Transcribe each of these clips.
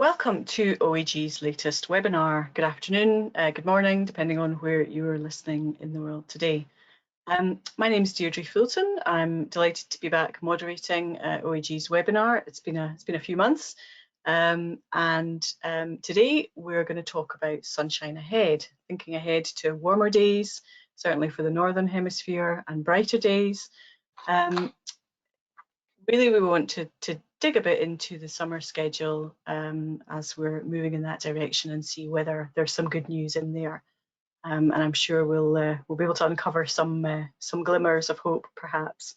Welcome to OAG's latest webinar. Good afternoon, good morning, depending on where you are listening in the world today. My name is Deirdre Fulton. I'm delighted to be back moderating OAG's webinar. It's been a few months, and today we're going to talk about sunshine ahead, thinking ahead to warmer days, certainly for the Northern Hemisphere, and brighter days. Really, we want to dig a bit into the summer schedule as we're moving in that direction and see whether there's some good news in there. And I'm sure we'll be able to uncover some glimmers of hope, perhaps.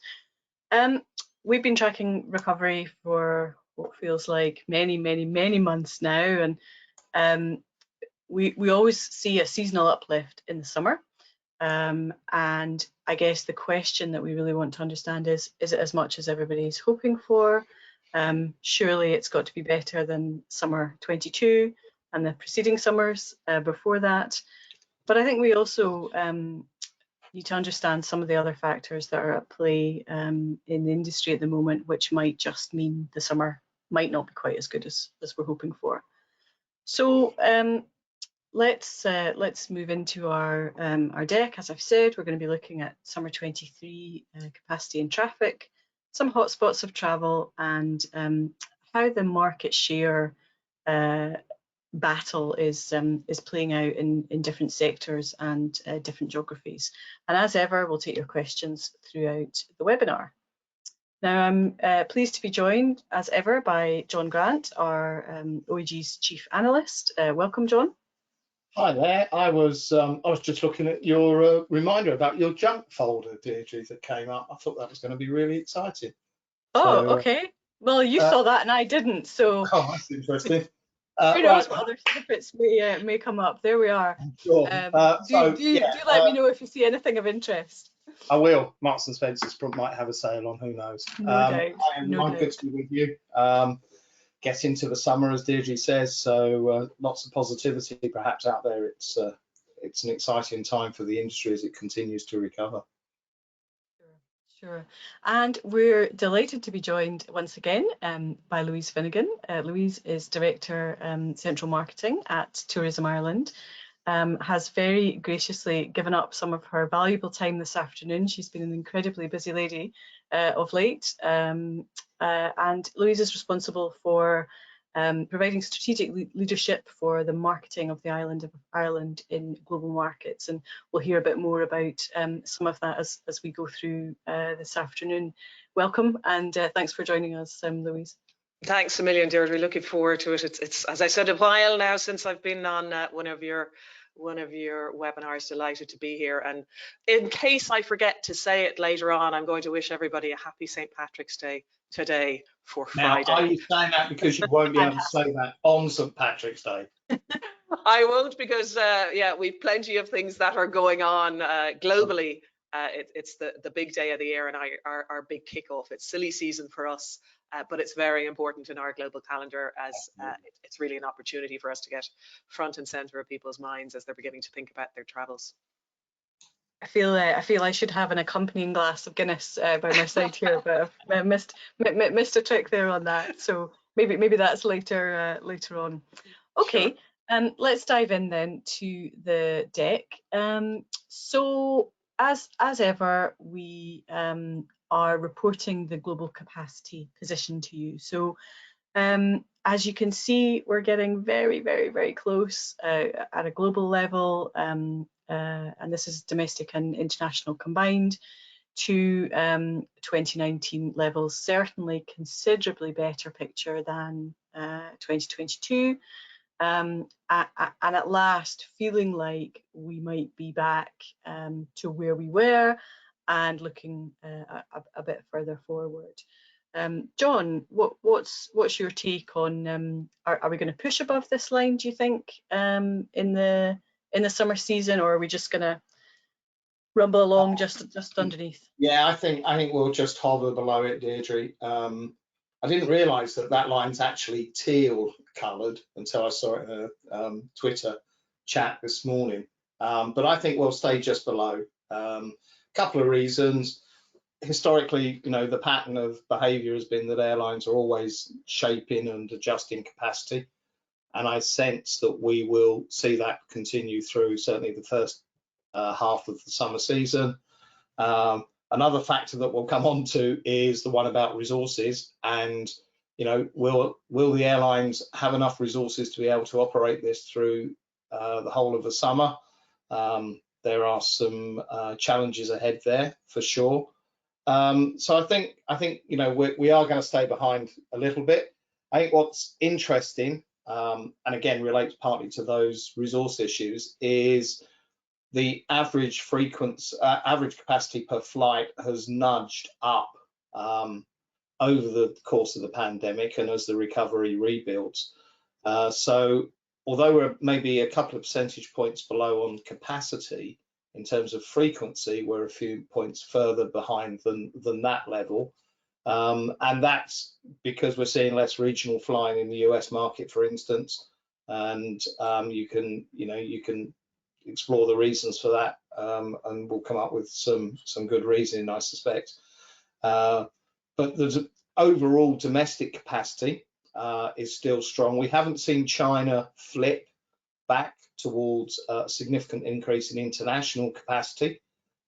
We've been tracking recovery for what feels like many months now, and we always see a seasonal uplift in the summer. And I guess the question that we really want to understand is it as much as everybody's hoping for? Surely it's got to be better than summer 22 and the preceding summers before that. But I think we also need to understand some of the other factors that are at play in the industry at the moment, which might just mean the summer might not be quite as good as we're hoping for. So let's move into our deck. As I've said, we're going to be looking at summer 23 capacity and traffic, some hotspots of travel, and how the market share battle is playing out in different sectors and different geographies. And as ever, we'll take your questions throughout the webinar. Now, I'm pleased to be joined, as ever, by John Grant, our OAG's Chief Analyst. Welcome, John. Hi there. I was just looking at your reminder about your junk folder, Deirdre, that came up. I thought that was going to be really exciting. Oh, so, okay. Well, you saw that and I didn't, so. Oh, that's interesting. Who knows what other snippets may come up? There we are. Sure. Do let me know if you see anything of interest. I will. Marks and Spencer's might have a sale on. Who knows? No doubt. I'm good to be with you. Get into the summer, as Deirdre says, so lots of positivity perhaps out there. It's an exciting time for the industry as it continues to recover. Sure. And we're delighted to be joined once again by Louise Finnegan. Louise is Director Central Marketing at Tourism Ireland. Has very graciously given up some of her valuable time this afternoon. She's been an incredibly busy lady of late. And Louise is responsible for providing strategic leadership for the marketing of the island of Ireland in global markets. And we'll hear a bit more about some of that as we go through this afternoon. Welcome, and thanks for joining us, Louise. Thanks a million, Deirdre. Looking forward to it. It's as I said, a while now since I've been on one of your webinars. Delighted to be here. And in case I forget to say it later on, I'm going to wish everybody a happy St. Patrick's Day today for Friday. Now, are you saying that because you won't be able to say that on St. Patrick's Day? I won't, because yeah, we've plenty of things that are going on globally. It's the big day of the year and our big kickoff. It's silly season for us, but it's very important in our global calendar, as it's really an opportunity for us to get front and center of people's minds as they're beginning to think about their travels. I feel I should have an accompanying glass of Guinness by my side here, but I've missed a trick there on that. So maybe that's later on. Okay, sure. Let's dive in then to the deck. So as ever, we are reporting the global capacity position to you. So as you can see, we're getting very close at a global level, and this is domestic and international combined, to 2019 levels. Certainly considerably better picture than 2022. And at last feeling like we might be back to where we were and looking a bit further forward. John, what's your take on are we going to push above this line, do you think, in the summer season, or are we just going to rumble along just underneath? Yeah, I think we'll just hover below it, Deirdre. I didn't realise that line's actually teal coloured until I saw it in a Twitter chat this morning. But I think we'll stay just below. Couple of reasons. Historically, the pattern of behaviour has been that airlines are always shaping and adjusting capacity. and I sense that we will see that continue through certainly the first half of the summer season. Another factor that we'll come on to is the one about resources, and will the airlines have enough resources to be able to operate this through the whole of the summer? There are some challenges ahead there for sure. So I think we are going to stay behind a little bit. I think what's interesting, and again relates partly to those resource issues, is the average capacity per flight has nudged up over the course of the pandemic and as the recovery rebuilds. So although we're maybe a couple of percentage points below on capacity, in terms of frequency, we're a few points further behind than that level. And that's because we're seeing less regional flying in the US market, for instance. And you can explore the reasons for that, and we'll come up with some good reasoning, I suspect. But there's overall domestic capacity is still strong. We haven't seen China flip back towards a significant increase in international capacity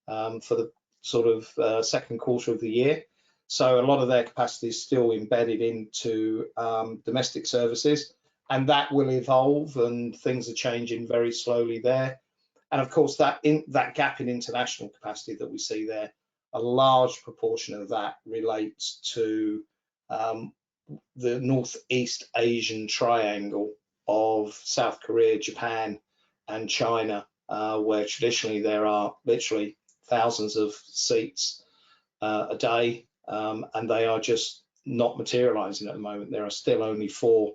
for the sort of second quarter of the year. So a lot of their capacity is still embedded into domestic services, and that will evolve, and things are changing very slowly there. And of course, that gap in international capacity that we see there, a large proportion of that relates to the Northeast Asian triangle of South Korea, Japan, and China, where traditionally there are literally thousands of seats a day, and they are just not materializing at the moment. There are still only 4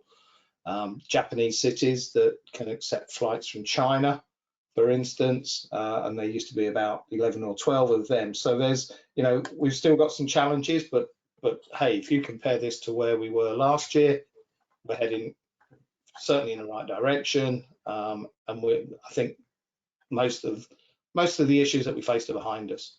Japanese cities that can accept flights from China, for instance, and there used to be about 11 or 12 of them. So there's, we've still got some challenges, but hey, if you compare this to where we were last year, we're heading certainly in the right direction, and I think most of the issues that we faced are behind us.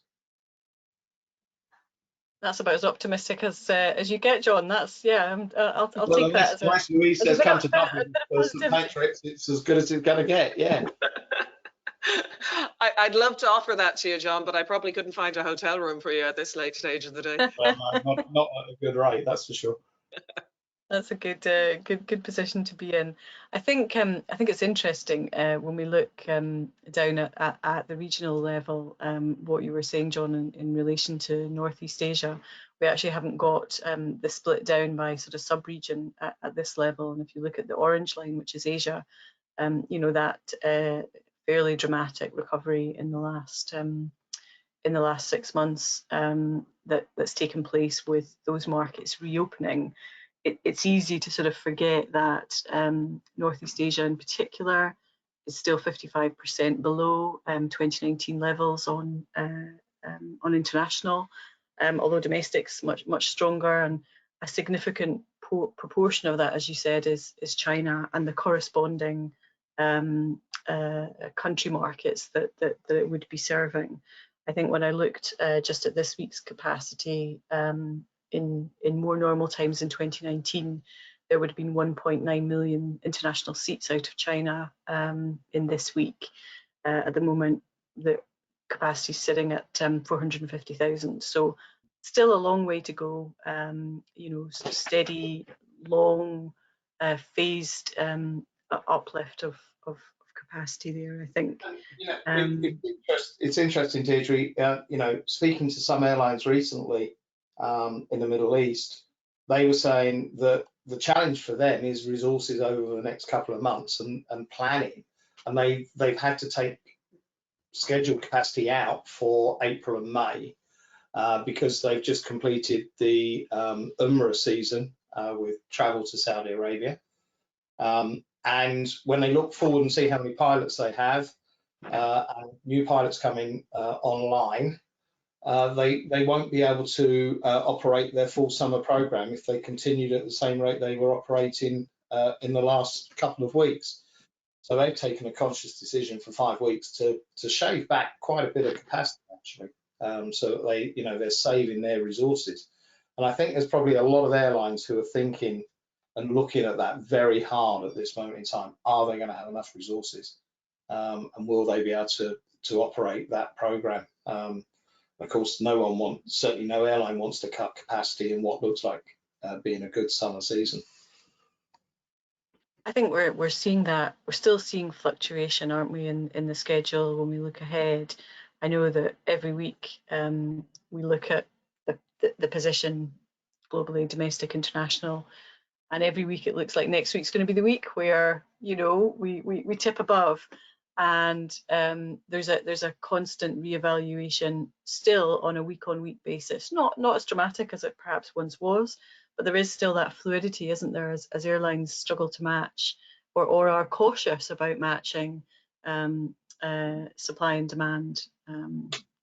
That's about as optimistic as you get, John. That's I'll take that. Nice Louise says come to Dublin for St Patrick's. It's as good as it's going to get. Yeah. I'd love to offer that to you, John, but I probably couldn't find a hotel room for you at this late stage of the day. Well, not at a good rate, that's for sure. That's a good position to be in. I think it's interesting when we look down at the regional level, what you were saying, John, in relation to Northeast Asia. We actually haven't got the split down by sort of sub-region at this level. And if you look at the orange line, which is Asia, that fairly dramatic recovery in the last 6 months that's taken place with those markets reopening. It's easy to sort of forget that Northeast Asia in particular is still 55% below 2019 levels on international, although domestic's much stronger, and a significant proportion of that, as you said, is China and the corresponding country markets that it would be serving. I think when I looked just at this week's capacity, in more normal times in 2019, there would have been 1.9 million international seats out of China in this week. At the moment, the capacity is sitting at 450,000. So still a long way to go. Steady, long, phased uplift of capacity there, I think. It's interesting, Deirdre. Speaking to some airlines recently in the Middle East, they were saying that the challenge for them is resources over the next couple of months and planning, and they've had to take scheduled capacity out for April and May because they've just completed the Umrah season with travel to Saudi Arabia. And when they look forward and see how many pilots they have, and new pilots coming online, they won't be able to operate their full summer program if they continued at the same rate they were operating in the last couple of weeks. So they've taken a conscious decision for 5 weeks to shave back quite a bit of capacity, actually, so that they're saving their resources. And I think there's probably a lot of airlines who are thinking looking at that very hard at this moment in time. Are they going to have enough resources, and will they be able to operate that program? Of course, certainly no airline wants to cut capacity in what looks like being a good summer season. I think we're seeing that. We're still seeing fluctuation, aren't we, in the schedule when we look ahead. I know that every week we look at the position globally, domestic, international, and every week it looks like next week's going to be the week where, you know, we tip above, and there's a constant reevaluation still on a week-on-week basis. Not as dramatic as it perhaps once was, but there is still that fluidity, isn't there, as airlines struggle to match or are cautious about matching supply and demand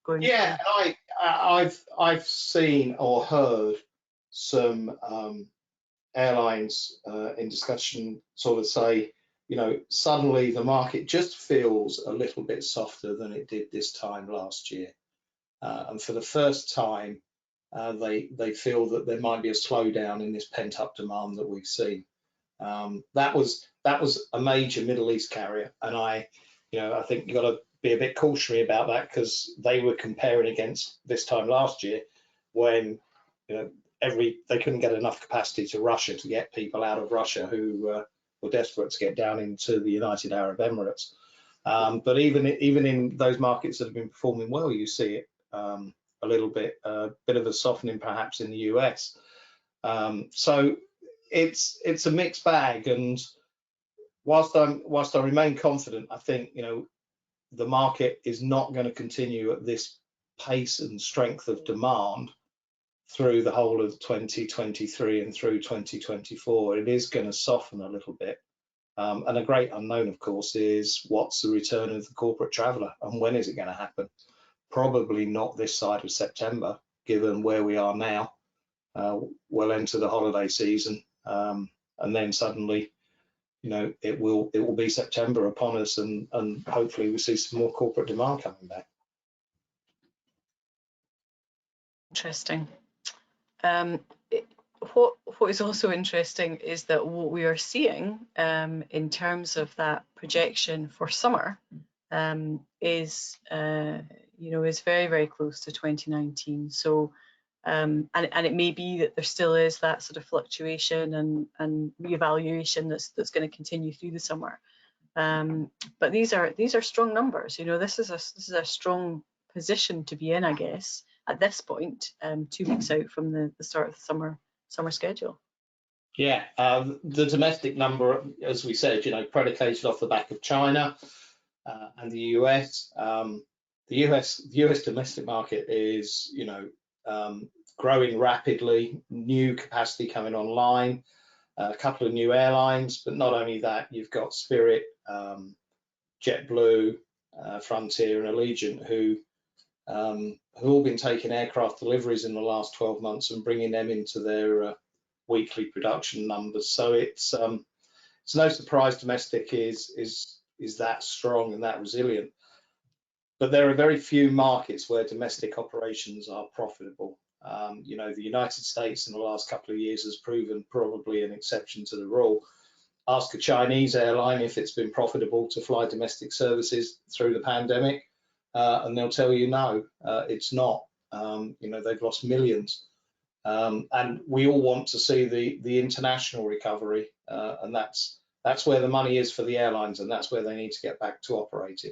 going Yeah, forward. I've seen or heard some airlines in discussion sort of say, you know, suddenly the market just feels a little bit softer than it did this time last year, and for the first time they feel that there might be a slowdown in this pent-up demand that we've seen. That was a major Middle East carrier, and I think you've got to be a bit cautionary about that, because they were comparing against this time last year when, you know, they couldn't get enough capacity to Russia to get people out of Russia who were desperate to get down into the United Arab Emirates. But even in those markets that have been performing well, you see it a little bit of a softening perhaps in the US. So it's a mixed bag, and whilst I remain confident, I think, you know, the market is not going to continue at this pace and strength of demand through the whole of 2023 and through 2024. It is going to soften a little bit. And a great unknown, of course, is what's the return of the corporate traveller, and when is it going to happen? Probably not this side of September, given where we are now. We'll enter the holiday season, and then suddenly, you know, it will be September upon us, and hopefully we see some more corporate demand coming back. Interesting. What is also interesting is that what we are seeing in terms of that projection for summer is very, very close to 2019. So and it may be that there still is that sort of fluctuation and reevaluation that's going to continue through the summer. But these are strong numbers. You know, this is a strong position to be in, I guess, at this point, 2 weeks out from the start of the summer schedule. Yeah, the domestic number, as we said, you know, predicated off the back of China and the US. The US domestic market is, you know, growing rapidly. New capacity coming online, a couple of new airlines, but not only that, you've got Spirit, JetBlue, Frontier, and Allegiant, who all been taking aircraft deliveries in the last 12 months and bringing them into their weekly production numbers. So it's no surprise domestic is that strong and that resilient. But there are very few markets where domestic operations are profitable. You know, the United States in the last couple of years has proven probably an exception to the rule. Ask a Chinese airline if it's been profitable to fly domestic services through the pandemic, and they'll tell you no, it's not. You know, they've lost millions. And we all want to see the international recovery, and that's where the money is for the airlines, and that's where they need to get back to operating.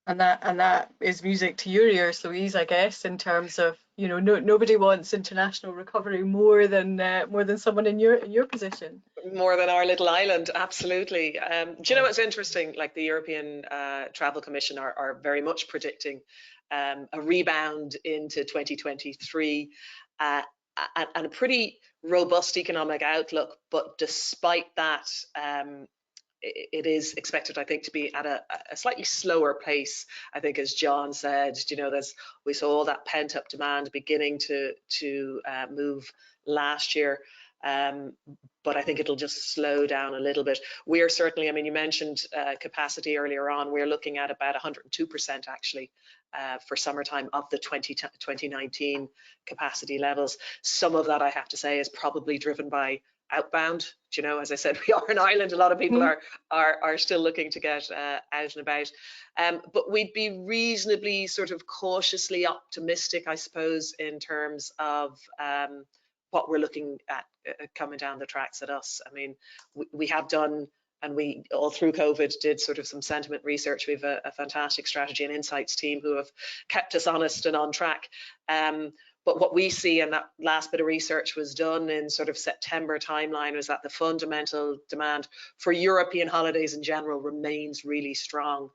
And that is music to your ears, Louise, I guess, in terms of, you know, nobody wants international recovery more than someone in your position. More than our little island, absolutely. Do you know what's interesting? Like the European Travel Commission are very much predicting a rebound into 2023 and a pretty robust economic outlook. But despite that, it is expected, I think, to be at a slightly slower pace. I think, as John said, you know, we saw all that pent-up demand beginning to move last year. but I think it'll just slow down a little bit. We are certainly, I mean, you mentioned capacity earlier on. We're looking at about 102% actually for summertime of the 2019 capacity levels. Some of that, I have to say, is probably driven by outbound. You know, as I said, we are in Ireland. A lot of people are still looking to get out and about. But we'd be reasonably sort of cautiously optimistic, I suppose, in terms of what we're looking at coming down the tracks at us. I mean, we have done, and we all through COVID did sort of some sentiment research. We have a fantastic strategy and insights team who have kept us honest and on track. But what we see, and that last bit of research was done in sort of September timeline, was that the fundamental demand for European holidays in general remains really strong,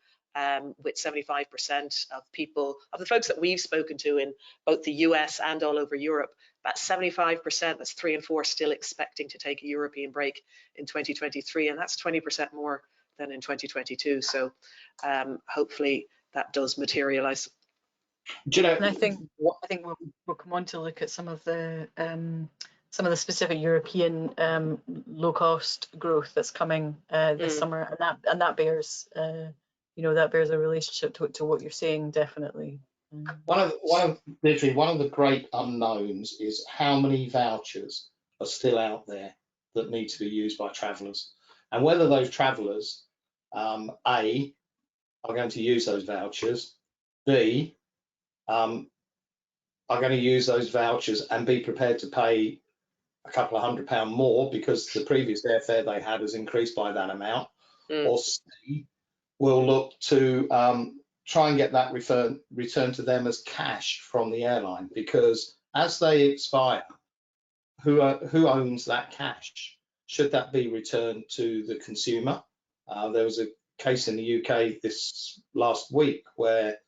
with 75% of people, of the folks that we've spoken to in both the US and all over Europe, about 75%, that's 3 in 4, still expecting to take a European break in 2023, and that's 20% more than in 2022. So hopefully that does materialize. Do you know, And I think we'll come on to look at some of the specific European low cost growth that's coming this summer, and that bears that bears a relationship to what you're saying, definitely. one of the great unknowns is how many vouchers are still out there that need to be used by travellers, and whether those travellers A, are going to use those vouchers, B, are going to use those vouchers and be prepared to pay a couple of £100 more because the previous airfare they had has increased by that amount, or C, will look to try and get that returned to them as cash from the airline, because as they expire, who owns that cash? Should that be returned to the consumer? There was a case in the UK this last week where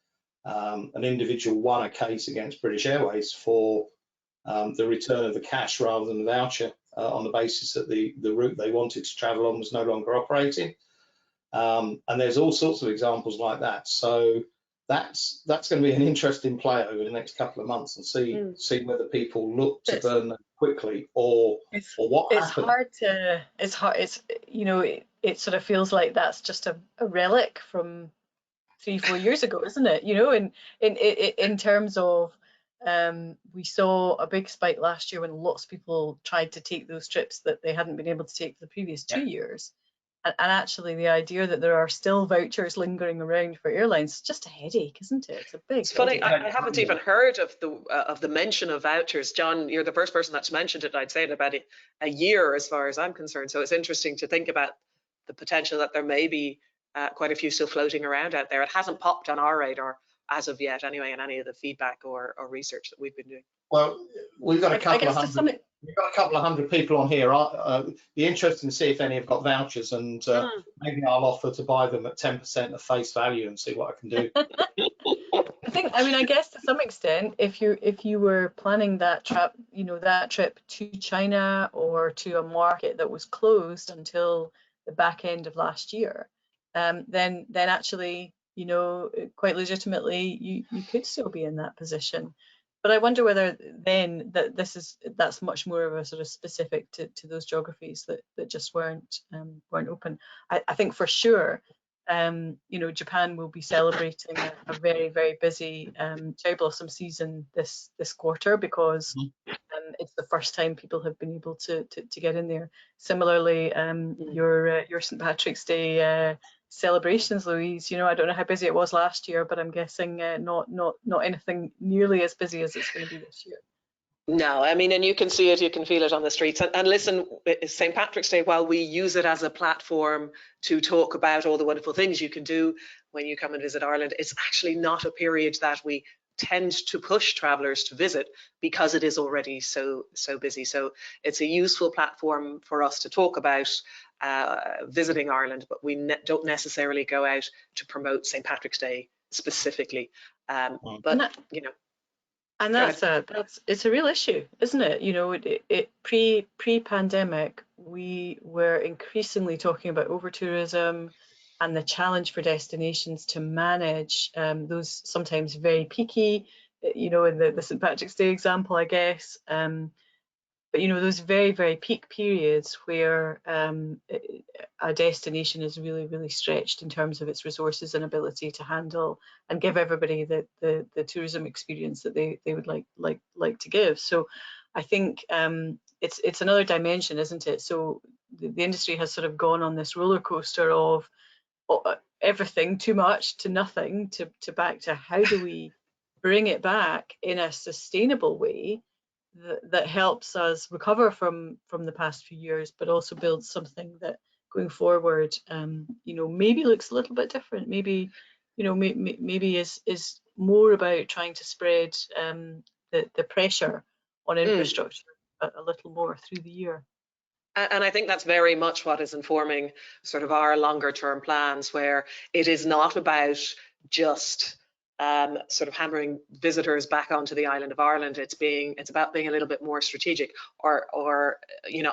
an individual won a case against British Airways for the return of the cash rather than the voucher, on the basis that the route they wanted to travel on was no longer operating. And there's all sorts of examples like that. So that's going to be an interesting play over the next couple of months, and see whether people look to burn them quickly or what happens. It sort of feels like that's just a relic from 3-4 years ago, isn't it? And in terms of we saw a big spike last year when lots of people tried to take those trips that they hadn't been able to take for the previous 2 years. And actually, the idea that there are still vouchers lingering around for airlines is just a headache, isn't it? It's funny. I haven't even heard of the mention of vouchers. John, you're the first person that's mentioned it. I'd say in about a year, as far as I'm concerned. So it's interesting to think about the potential that there may be quite a few still floating around out there. It hasn't popped on our radar as of yet, anyway, in any of the feedback or research that we've been doing. Well, we've got a couple of hundred. We've got a couple of hundred people on here. Be interesting to see if any have got vouchers, and maybe I'll offer to buy them at 10% of face value and see what I can do. I guess to some extent, if you were planning that trip to China or to a market that was closed until the back end of last year, then actually, quite legitimately, you could still be in that position. But I wonder whether then that's much more of a sort of specific to those geographies that just weren't open. I think for sure, Japan will be celebrating a very, very busy cherry blossom season this quarter, because it's the first time people have been able to get in there. Similarly, your St. Patrick's Day celebrations, Louise, I don't know how busy it was last year, but I'm guessing not anything nearly as busy as it's going to be this year. No, I mean, and you can see it, you can feel it on the streets. And listen, St. Patrick's Day, while we use it as a platform to talk about all the wonderful things you can do when you come and visit Ireland, it's actually not a period that we tend to push travellers to visit, because it is already so busy. So it's a useful platform for us to talk about visiting Ireland, but we don't necessarily go out to promote St. Patrick's Day specifically. But and it's a real issue, isn't it? Pre-pandemic, we were increasingly talking about over-tourism and the challenge for destinations to manage those sometimes very peaky, in the St. Patrick's Day example, I guess, you know, those very, very peak periods where a destination is really, really stretched in terms of its resources and ability to handle and give everybody the tourism experience that they would like to give. So I think it's another dimension, isn't it? So the industry has sort of gone on this roller coaster of everything, too much to nothing, to back to how do we bring it back in a sustainable way that helps us recover from the past few years, but also build something that going forward, you know, maybe looks a little bit different. Maybe, you know, maybe is more about trying to spread the pressure on infrastructure a little more through the year. And I think that's very much what is informing sort of our longer term plans, where it is not about just sort of hammering visitors back onto the island of Ireland. It's about being a little bit more strategic, or you know,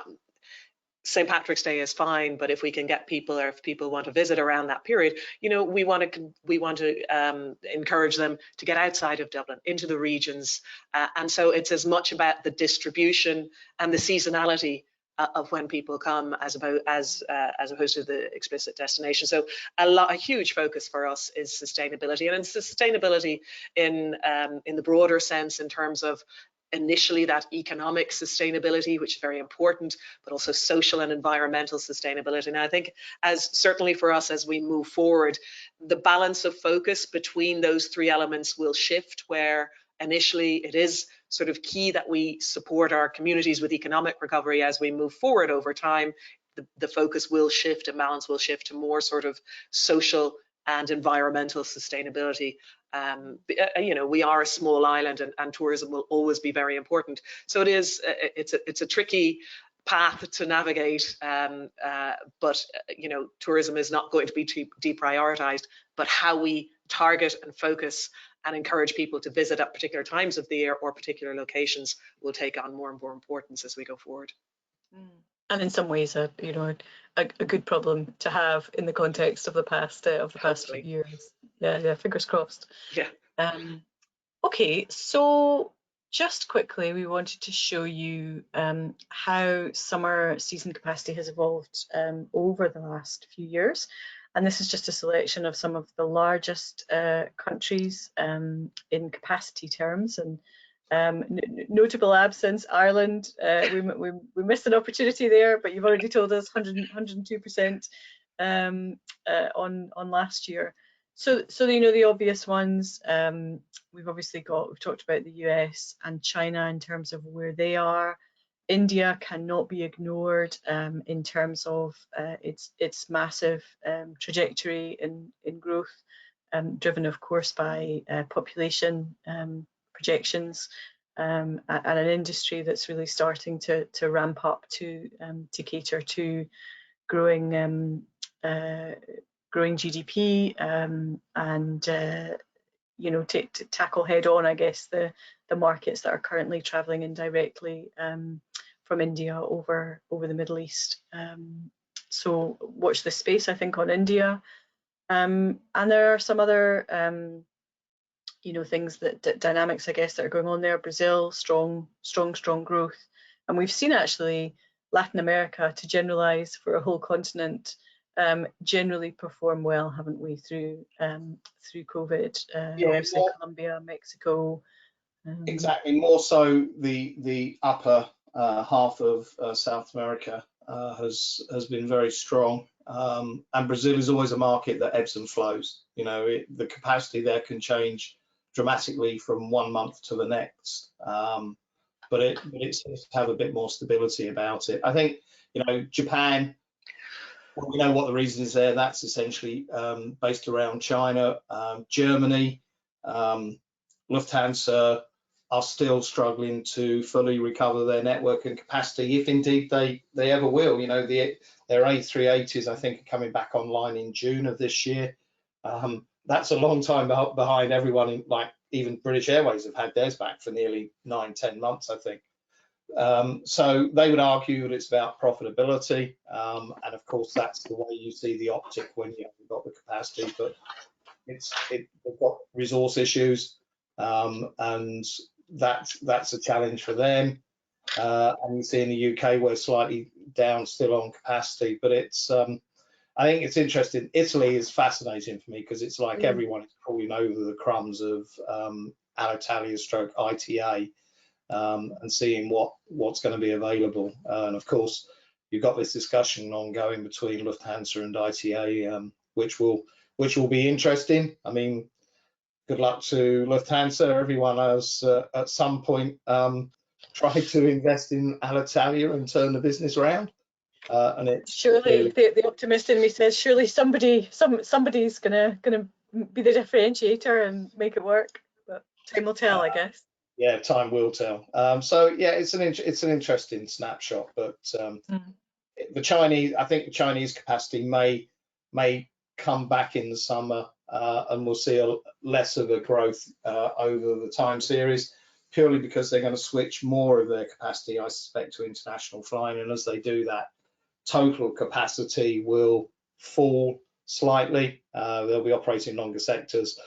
St. Patrick's Day is fine, but if we can get people, or if people want to visit around that period, you know, we want to encourage them to get outside of Dublin into the regions, and so it's as much about the distribution and the seasonality of when people come as opposed to the explicit destination. So a huge focus for us is sustainability, and it's sustainability in the broader sense, in terms of initially that economic sustainability, which is very important, but also social and environmental sustainability. And I think, as certainly for us as we move forward, the balance of focus between those three elements will shift, where initially it is sort of key that we support our communities with economic recovery. As we move forward over time, the focus will shift and balance will shift to more sort of social and environmental sustainability. You know, we are a small island, and tourism will always be very important. So it's a tricky path to navigate, but you know, tourism is not going to be deprioritized, but how we target and focus and encourage people to visit at particular times of the year or particular locations will take on more and more importance as we go forward. And in some ways, you know, a good problem to have in the context of the past few years. Yeah, fingers crossed. Yeah. Okay, so just quickly, we wanted to show you how summer season capacity has evolved over the last few years. And this is just a selection of some of the largest countries in capacity terms. And notable absence, Ireland. We missed an opportunity there, but you've already told us 102% on last year. So you know, the obvious ones, we've talked about the US and China in terms of where they are. India cannot be ignored in terms of its massive trajectory in growth, driven of course by population projections, and an industry that's really starting to ramp up to cater to growing GDP, and you know, to tackle head on, I guess, the markets that are currently travelling indirectly from India over the Middle East. So watch this space, I think, on India. And there are some other you know, things that dynamics, I guess, that are going on there. Brazil, strong growth. And we've seen actually Latin America, to generalize for a whole continent, generally perform well, haven't we, through COVID? Obviously Colombia, Mexico. Exactly, more so the upper half of South America has been very strong, and Brazil is always a market that ebbs and flows. You know, the capacity there can change dramatically from one month to the next, but it seems to have a bit more stability about it. I think, you know, Japan, well, we know what the reason is there. That's essentially based around China. Germany, Lufthansa are still struggling to fully recover their network and capacity, if indeed they ever will. You know, their A380s, I think, are coming back online in June of this year. That's a long time behind everyone. Like even British Airways have had theirs back for nearly 9-10 months, I think. So they would argue that it's about profitability, and of course that's the way you see the optic when you haven't got the capacity. But they've got resource issues, and that's a challenge for them. And you see in the UK we're slightly down still on capacity, but it's I think it's interesting. Italy is fascinating for me because it's like everyone is crawling over the crumbs of Alitalia stroke ITA and seeing what's going to be available. And of course, you've got this discussion ongoing between Lufthansa and ITA, which will be interesting. I mean, good luck to Lufthansa. Everyone has at some point tried to invest in Alitalia and turn the business around. And it's surely the optimist in me says surely somebody's gonna be the differentiator and make it work, but time will tell, I guess. Yeah, time will tell. So yeah, it's an interesting snapshot, but the Chinese, I think the Chinese capacity may come back in the summer, and we'll see less of a growth over the time series, purely because they're going to switch more of their capacity, I suspect, to international flying, and as they do that, total capacity will fall slightly. They'll be operating longer sectors,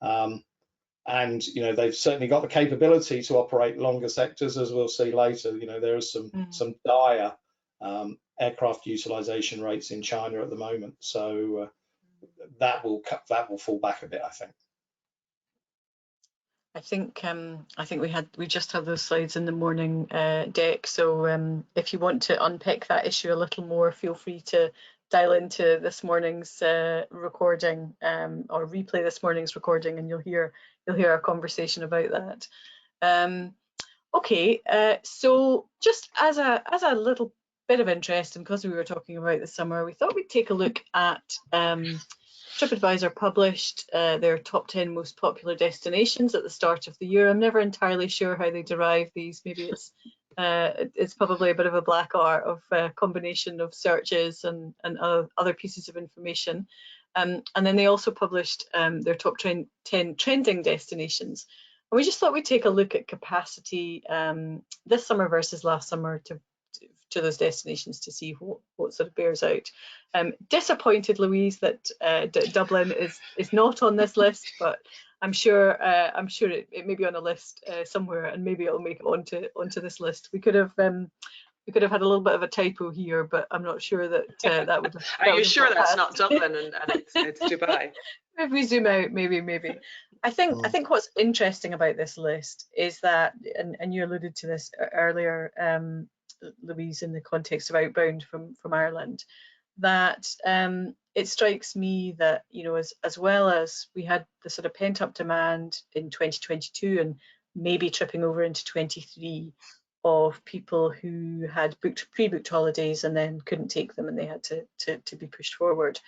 and you know they've certainly got the capability to operate longer sectors, as we'll see later. You know, there are some dire aircraft utilization rates in China at the moment, so that will fall back a bit, I think. I think we just have those slides in the morning deck. So if you want to unpick that issue a little more, feel free to dial into this morning's recording or replay this morning's recording, and you'll hear our conversation about that. Okay, so just as a little bit of interest, and because we were talking about the summer, we thought we'd take a look at TripAdvisor published their top 10 most popular destinations at the start of the year. I'm never entirely sure how they derive these. Maybe it's probably a bit of a black art of a combination of searches and other pieces of information. And then they also published their top 10 trending destinations. And we just thought we'd take a look at capacity this summer versus last summer to those destinations to see what sort of bears out. Disappointed, Louise, that Dublin is not on this list, but I'm sure it may be on a list somewhere, and maybe it'll make it onto this list. We could have had a little bit of a typo here, but I'm not sure that that would have. Are you sure that's not Dublin and it's Dubai? If we zoom out, maybe. I think what's interesting about this list is that, and you alluded to this earlier, Louise, in the context of outbound from Ireland, that it strikes me that, you know, as well as we had the sort of pent up demand in 2022 and maybe tripping over into 23 of people who had pre-booked holidays and then couldn't take them and they had to be pushed forward.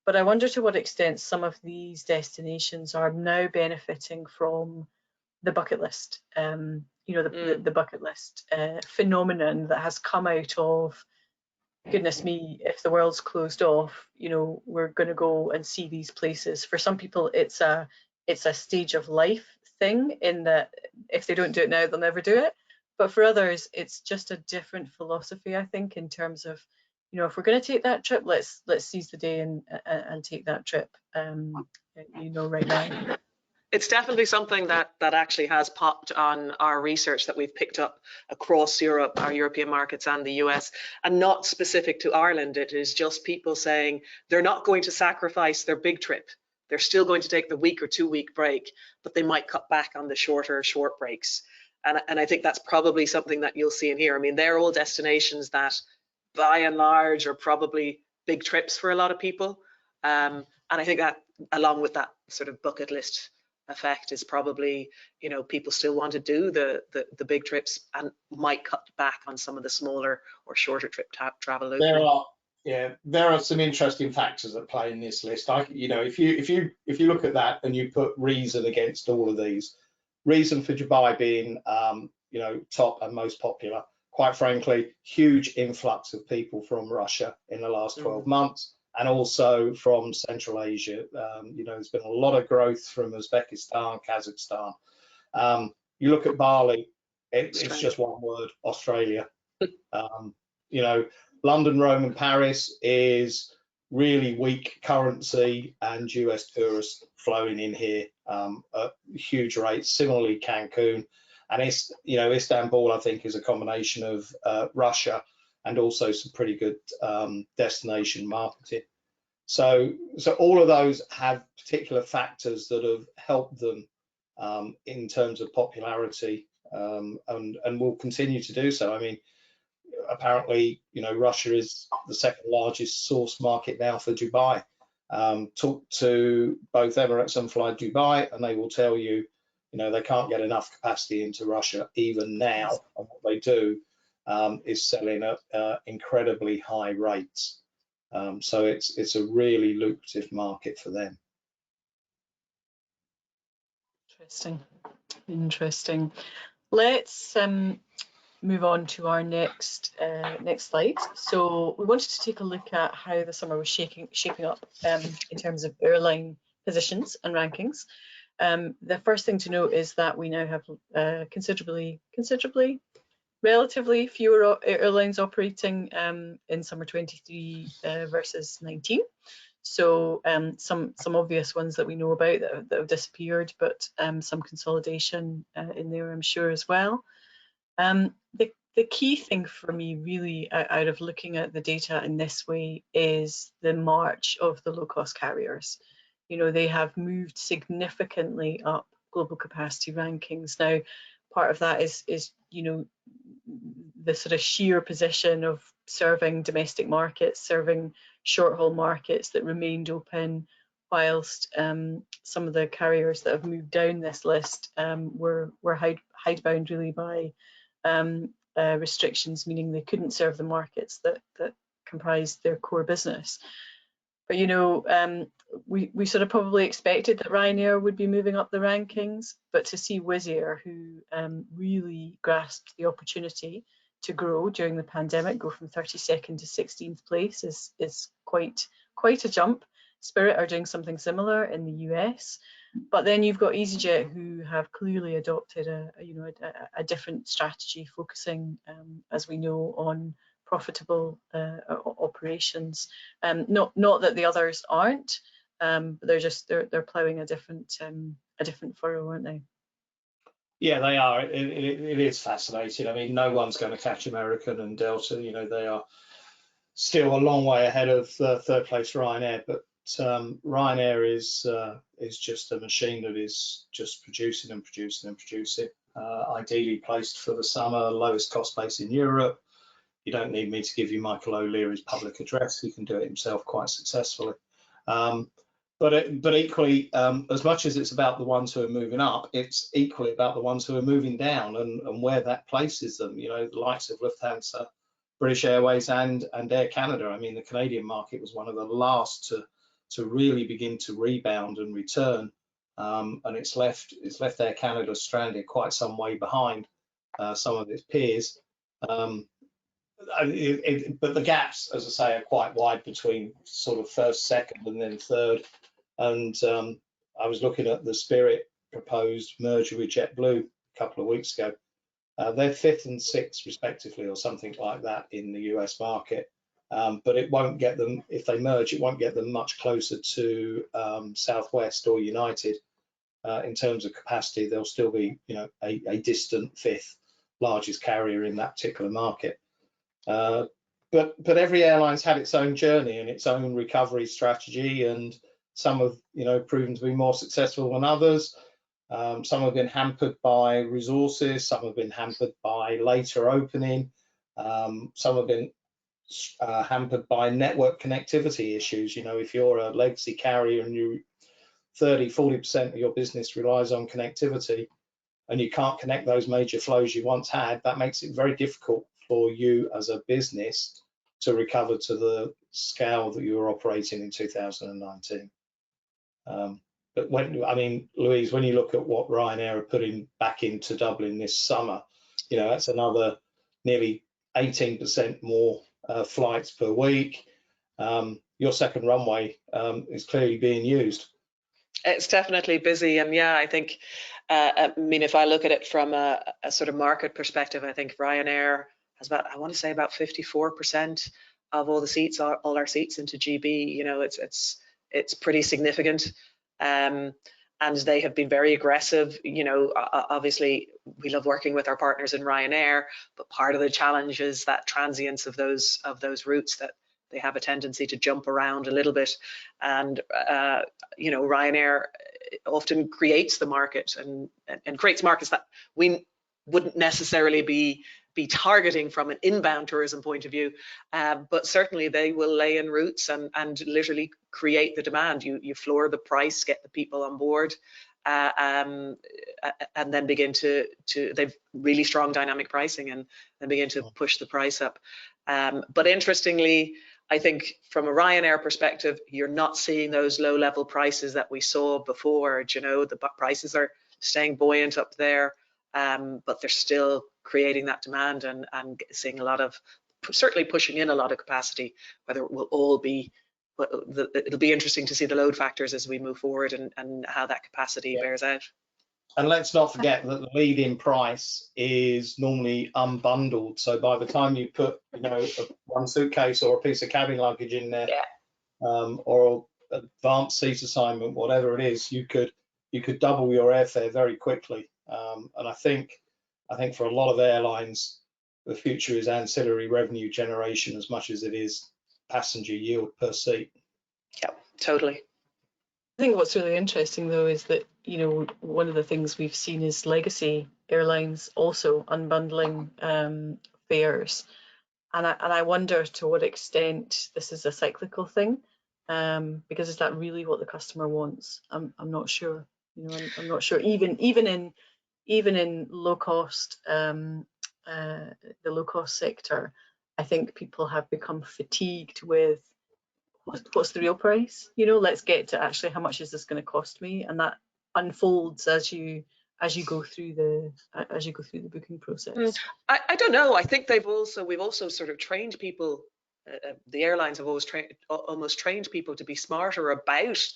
But I wonder to what extent some of these destinations are now benefiting from the bucket list, you know, the bucket list phenomenon that has come out of, goodness me, if the world's closed off, you know, we're going to go and see these places. For some people, it's a stage of life thing, in that if they don't do it now, they'll never do it. But for others, it's just a different philosophy, I think, in terms of, you know, if we're going to take that trip, let's seize the day and take that trip, you know, right now. It's definitely something that actually has popped on our research that we've picked up across Europe, our European markets and the US, and not specific to Ireland. It is just people saying they're not going to sacrifice their big trip. They're still going to take the week or 2 week break, but they might cut back on the short breaks. And I think that's probably something that you'll see in here. I mean, they're all destinations that by and large are probably big trips for a lot of people. And I think that, along with that sort of bucket list effect, is probably, you know, people still want to do the big trips and might cut back on some of the smaller or shorter trip travel. There are some interesting factors at play in this list. You know, if you look at that and you put reason against all of these, reason for Dubai being you know, top and most popular, quite frankly, huge influx of people from Russia in the last 12 months. And also from Central Asia. You know, there's been a lot of growth from Uzbekistan, Kazakhstan. You look at Bali, it's just one word, Australia. You know, London, Rome and Paris is really weak currency and US tourists flowing in here at huge rates. Similarly, Cancun. And it's, you know, Istanbul, I think, is a combination of Russia and also some pretty good destination marketing. So all of those have particular factors that have helped them in terms of popularity, and will continue to do so. I mean, apparently, you know, Russia is the second largest source market now for Dubai. Talk to both Emirates and Fly Dubai, and they will tell you, you know, they can't get enough capacity into Russia even now, and what they do is selling at incredibly high rates. So it's a really lucrative market for them. Interesting. Let's move on to our next slide. So we wanted to take a look at how the summer was shaping up in terms of airline positions and rankings. The first thing to note is that we now have relatively fewer airlines operating in summer 23 versus 19. So some obvious ones that we know about that have disappeared, but some consolidation in there, I'm sure, as well. The key thing for me really out of looking at the data in this way is the march of the low-cost carriers. You know, they have moved significantly up global capacity rankings. Now, part of that is you know, the sort of sheer position of serving domestic markets, serving short-haul markets that remained open, whilst some of the carriers that have moved down this list were hidebound really by restrictions, meaning they couldn't serve the markets that comprised their core business. But you know, we sort of probably expected that Ryanair would be moving up the rankings, but to see Wizz Air, who really grasped the opportunity to grow during the pandemic, go from 32nd to 16th place is quite a jump. Spirit are doing something similar in the US, but then you've got EasyJet, who have clearly adopted a different strategy, focusing, as we know, on profitable operations. Not that the others aren't, but they're ploughing a different furrow, aren't they? Yeah, they are. It is fascinating. I mean, no one's going to catch American and Delta. You know, they are still a long way ahead of third place Ryanair, but Ryanair is just a machine that is just producing and producing and producing. Ideally placed for the summer, lowest cost base in Europe. You don't need me to give you Michael O'Leary's public address. He can do it himself quite successfully. But equally, as much as it's about the ones who are moving up, it's equally about the ones who are moving down and where that places them. You know, the likes of Lufthansa, British Airways, and Air Canada. I mean, the Canadian market was one of the last to really begin to rebound and return, and it's left Air Canada stranded quite some way behind some of its peers. But the gaps, as I say, are quite wide between sort of first, second, and then third. And I was looking at the Spirit proposed merger with JetBlue a couple of weeks ago. They're 5th and 6th respectively, or something like that, in the US market. But it won't get them, if they merge, it won't get them much closer to Southwest or United in terms of capacity. They'll still be, you know, a distant 5th largest carrier in that particular market. But every airline's had its own journey and its own recovery strategy, and some have, you know, proven to be more successful than others. Some have been hampered by resources, some have been hampered by later opening, some have been hampered by network connectivity issues. You know, if you're a legacy carrier and you 30–40% of your business relies on connectivity, and you can't connect those major flows you once had, that makes it very difficult for you as a business to recover to the scale that you were operating in 2019. But I mean, Louise, when you look at what Ryanair are putting back into Dublin this summer, you know, that's another nearly 18% more flights per week. Your second runway is clearly being used. It's definitely busy, and yeah, I think, I mean, if I look at it from a sort of market perspective, I think Ryanair has about, I want to say, about 54% of all the seats, all our seats into GB. You know, it's pretty significant. and they have been very aggressive. You know, obviously we love working with our partners in Ryanair, but part of the challenge is that transience of those routes, that they have a tendency to jump around a little bit. And you know, Ryanair often creates the market and creates markets that we wouldn't necessarily be targeting from an inbound tourism point of view, but certainly they will lay in routes and literally create the demand. You floor the price, get the people on board, and then begin to they've really strong dynamic pricing, and then begin to push the price up. But interestingly, I think from a Ryanair perspective, you're not seeing those low level prices that we saw before. You know, the prices are staying buoyant up there. But they're still creating that demand and seeing a lot of, certainly pushing in a lot of capacity. Whether it will all be, it'll be interesting to see the load factors as we move forward and how that capacity bears out. And let's not forget that the lead-in price is normally unbundled. So by the time you put, you know, one suitcase or a piece of cabin luggage in there, or advanced seat assignment, whatever it is, you could double your airfare very quickly. And I think for a lot of airlines, the future is ancillary revenue generation as much as it is passenger yield per seat. Yeah, totally. I think what's really interesting though is that, you know, one of the things we've seen is legacy airlines also unbundling fares, and I wonder to what extent this is a cyclical thing, because is that really what the customer wants? I'm not sure. You know, I'm not sure. Even in low cost, the low cost sector, I think people have become fatigued with what's the real price. You know, let's get to actually how much is this going to cost me, and that unfolds as you go through the booking process. I don't know. I think we've also sort of trained people. The airlines have almost trained people to be smarter about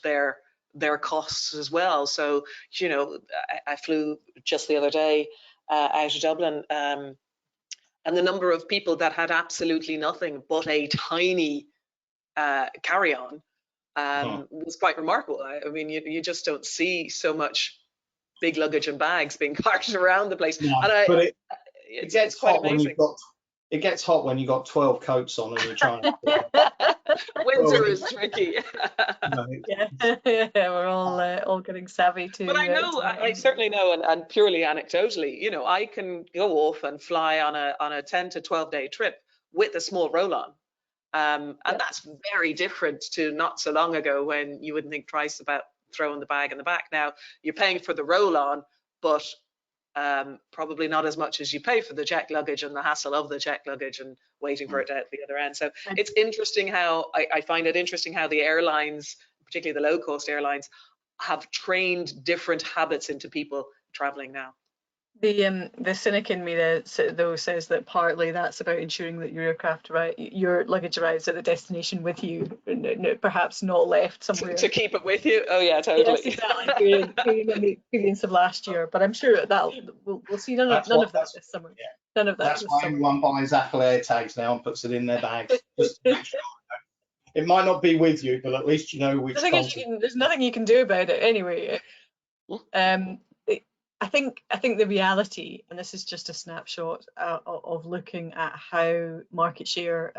their costs as well. So, you know, I flew just the other day out of Dublin, and the number of people that had absolutely nothing but a tiny carry-on was quite remarkable. I mean, you just don't see so much big luggage and bags being carted around the place. No, and but it gets hot when you've got. It gets hot when you've got 12 coats on and you're trying to. Winter is tricky. Yeah, we're all getting savvy to. But I know, I certainly know, and purely anecdotally, you know, I can go off and fly on a 10 to 12 day trip with a small roll-on, and that's very different to not so long ago when you wouldn't think twice about throwing the bag in the back. Now you're paying for the roll-on, but probably not as much as you pay for the checked luggage and the hassle of the checked luggage and waiting for it out the other end. So it's interesting how I find it interesting how the airlines, particularly the low cost airlines, have trained different habits into people traveling now. The cynic in me though says that partly that's about ensuring that your luggage arrives at the destination with you, perhaps not left somewhere. To keep it with you? Oh yeah, totally. Yes, exactly. Creating the experience of last year, but I'm sure that we'll see none of that this summer. Yeah. None of that. That's why everyone buys Apple AirTags now and puts it in their bags. Just to make sure. It might not be with you, but at least you know which. The thing is, there's nothing you can do about it anyway. I think the reality, and this is just a snapshot of looking at how market share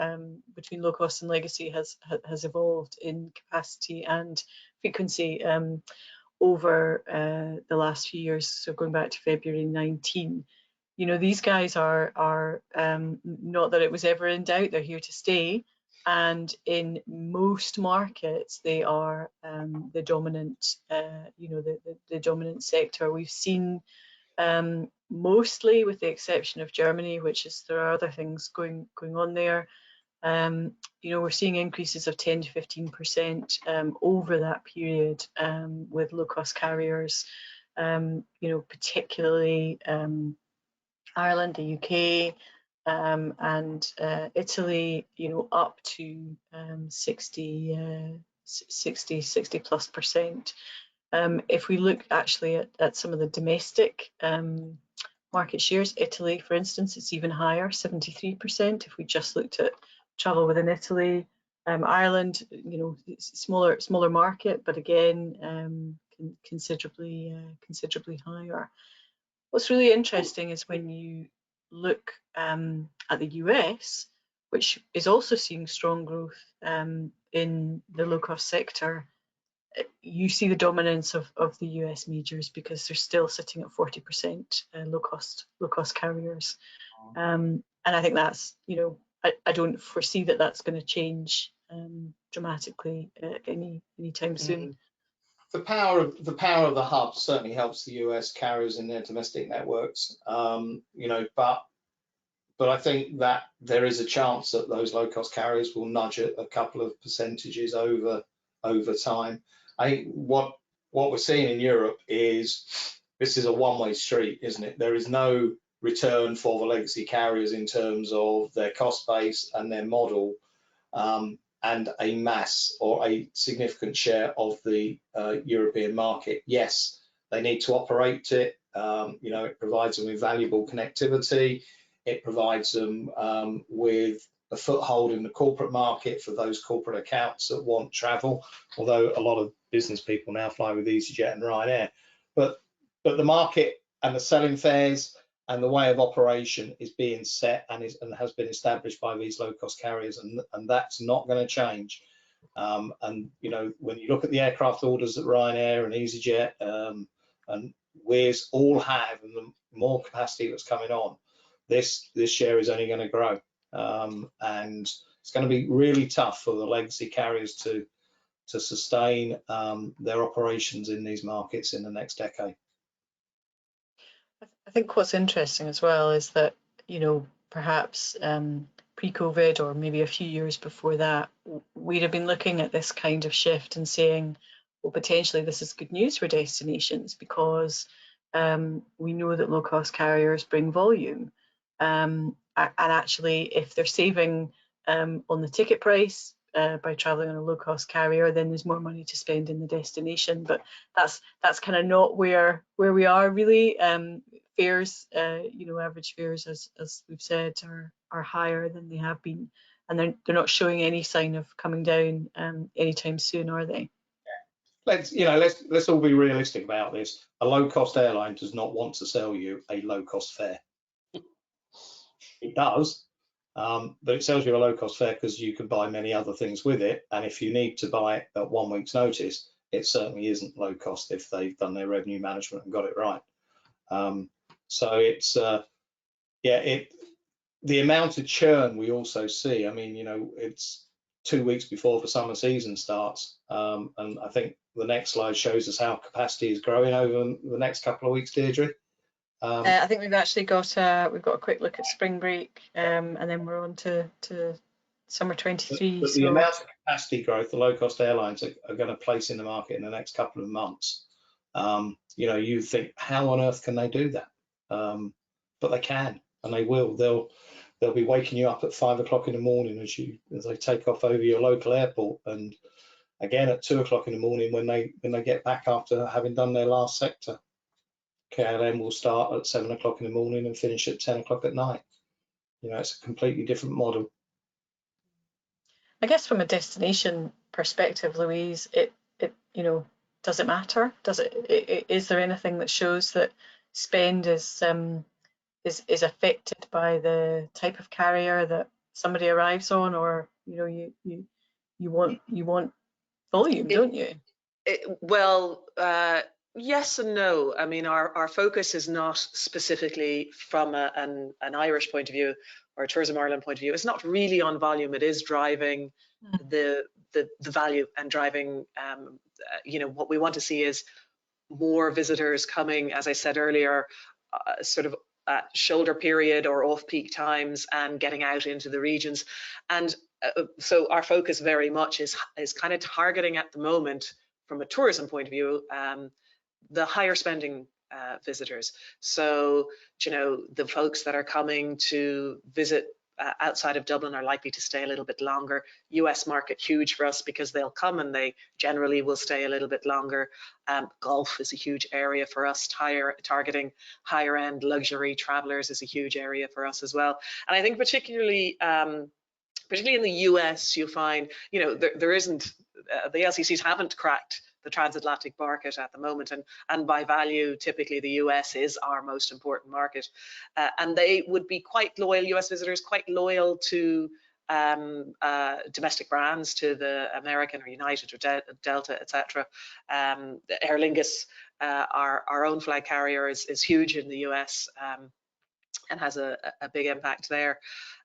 between low cost and legacy has evolved in capacity and frequency over the last few years. So going back to February 19, you know, these guys are not that it was ever in doubt, they're here to stay. And in most markets, they are the dominant, the dominant sector. We've seen mostly, with the exception of Germany, which is there are other things going on there. We're seeing increases of 10 to 15% over that period with low-cost carriers. Particularly Ireland, the UK. And Italy, up to 60+%. If we look actually at some of the domestic market shares, Italy, for instance, it's even higher, 73%. If we just looked at travel within Italy, Ireland, it's smaller market, but again, considerably higher. What's really interesting is when you look at the US, which is also seeing strong growth in the low-cost sector. You see the dominance of the US majors because they're still sitting at 40% low-cost carriers, and I think that's, you know, I don't foresee that that's going to change dramatically anytime soon. The power of the hub certainly helps the US carriers in their domestic networks, you know, but I think that there is a chance that those low-cost carriers will nudge it a couple of percentages over time. I think what we're seeing in Europe is this is a one-way street, isn't it? There is no return for the legacy carriers in terms of their cost base and their model, and a mass or a significant share of the European market. Yes, they need to operate it. You know, it provides them with valuable connectivity. It provides them with a foothold in the corporate market for those corporate accounts that want travel, although a lot of business people now fly with EasyJet and Ryanair. But the market and the selling fares and the way of operation is being set and has been established by these low-cost carriers, and that's not going to change. And you know, when you look at the aircraft orders that Ryanair and EasyJet and Wizz all have, and the more capacity that's coming on, this share is only going to grow, and it's going to be really tough for the legacy carriers to sustain their operations in these markets in the next decade. I think what's interesting as well is that, you know, perhaps pre-COVID or maybe a few years before that, we'd have been looking at this kind of shift and saying, well, potentially this is good news for destinations because we know that low-cost carriers bring volume. And actually, if they're saving on the ticket price by traveling on a low-cost carrier, then there's more money to spend in the destination. But that's kind of not where we are really. Fares, you know, average fares, as we've said, are higher than they have been, and they're not showing any sign of coming down anytime soon, are they? Let's all be realistic about this. A low-cost airline does not want to sell you a low-cost fare. It does, but it sells you a low-cost fare because you can buy many other things with it, and if you need to buy it at 1 week's notice, it certainly isn't low cost if they've done their revenue management and got it right. So it's the amount of churn we also see. I mean, you know, it's 2 weeks before the summer season starts, and I think the next slide shows us how capacity is growing over the next couple of weeks, Deirdre. I think we've actually got we've got a quick look at spring break, and then we're on to summer 23. But the amount of capacity growth the low-cost airlines are going to place in the market in the next couple of months, you know, you think, how on earth can they do that? But they can, and they will. They'll be waking you up at 5 o'clock in the morning as they take off over your local airport, and again at 2 o'clock in the morning when they get back after having done their last sector. KLM will start at 7 o'clock in the morning and finish at 10 o'clock at night. You know, it's a completely different model. I guess from a destination perspective, Louise, it you know, does it matter? Is there anything that shows that spend is affected by the type of carrier that somebody arrives on, or you know, you want volume, don't you? Well, yes and no. I mean, our focus is not specifically from an Irish point of view or a Tourism Ireland point of view. It's not really on volume. It is driving the value and driving, you know, what we want to see is more visitors coming, as I said earlier, sort of at shoulder period or off-peak times and getting out into the regions. And so our focus very much is kind of targeting at the moment, from a tourism point of view, the higher spending visitors. So, you know, the folks that are coming to visit outside of Dublin are likely to stay a little bit longer. US market huge for us because they'll come and they generally will stay a little bit longer. Golf is a huge area for us. Targeting higher end luxury travelers is a huge area for us as well. And I think particularly in the US, you'll find, you know, there isn't, the LCCs haven't cracked the transatlantic market at the moment, and by value, typically the US is our most important market, and they would be quite loyal, US visitors, quite loyal to domestic brands, to the American or United or Delta, etc. Aer Lingus, our own flag carrier, is huge in the US and has a big impact there.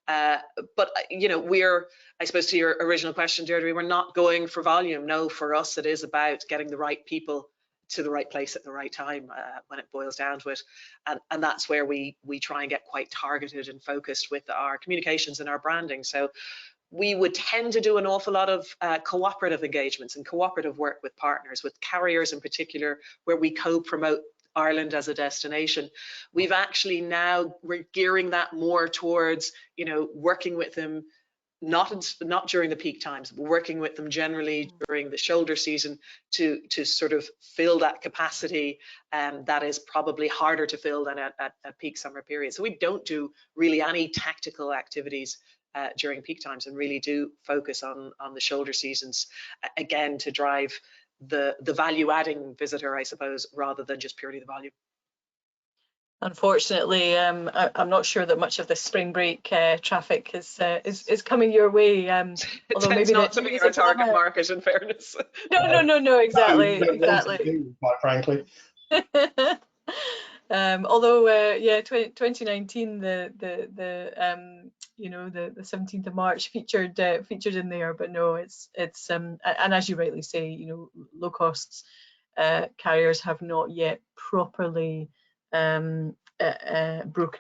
But you know, I suppose to your original question, Deirdre, we're not going for volume. No, for us, it is about getting the right people to the right place at the right time when it boils down to it. And that's where we try and get quite targeted and focused with our communications and our branding. So we would tend to do an awful lot of cooperative engagements and cooperative work with partners, with carriers in particular, where we co-promote Ireland as a destination. We've actually we're gearing that more towards, you know, working with them, not during the peak times, but working with them generally during the shoulder season to sort of fill that capacity that is probably harder to fill than at peak summer periods. So we don't do really any tactical activities during peak times, and really do focus on the shoulder seasons, again, to drive the value adding visitor, I suppose, rather than just purely the volume. Unfortunately, I'm not sure that much of the spring break traffic is coming your way. Although maybe not to be our target market, in fairness. No, exactly, No, exactly. quite frankly. Although, yeah, 2019, you know, the 17th of March featured in there, but no, it's and as you rightly say, you know, low costs carriers have not yet properly broken